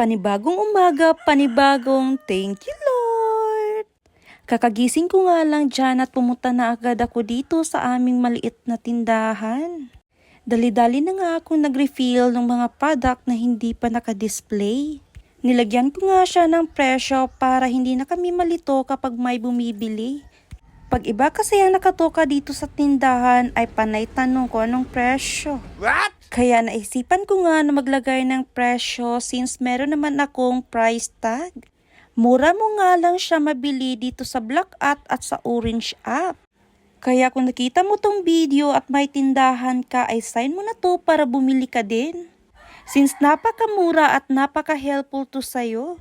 Panibagong umaga, panibagong thank you Lord. Kakagising ko nga lang dyan at pumunta na agad ako dito sa aming maliit na tindahan. Dali-dali na nga akong nag-refill ng mga product na hindi pa naka-display. Nilagyan ko nga siya ng presyo para hindi na kami malito kapag may bumibili. Pag iba kasi ang nakatoka dito sa tindahan ay panay tanong ko anong presyo. What? Kaya naisipan ko nga na maglagay ng presyo since meron naman akong price tag. Mura mo nga lang siya mabili dito sa Black at sa Orange app. Kaya kung nakita mo tong video at may tindahan ka ay sign mo na to para bumili ka din. Since napakamura at napaka-helpful to sa'yo.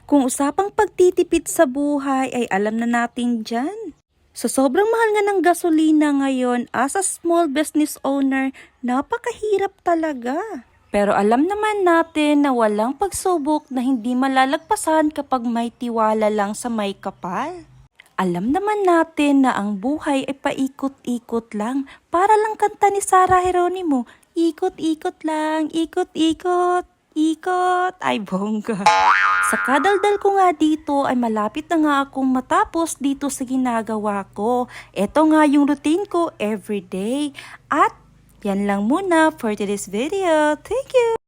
Kung usapang pagtitipid sa buhay ay alam na natin dyan. Sa sobrang mahal nga ng gasolina ngayon, as a small business owner, napakahirap talaga. Pero alam naman natin na walang pagsubok na hindi malalagpasan kapag may tiwala lang sa may kapal. Alam naman natin na ang buhay ay paikot-ikot lang. Para lang kanta ni Sarah Geronimo, ikot-ikot lang, ikot-ikot. Ikot! Ay, bongga. Sa kadaldal ko nga dito ay malapit na nga akong matapos dito sa ginagawa ko. Ito nga yung routine ko everyday. At yan lang muna for today's video. Thank you!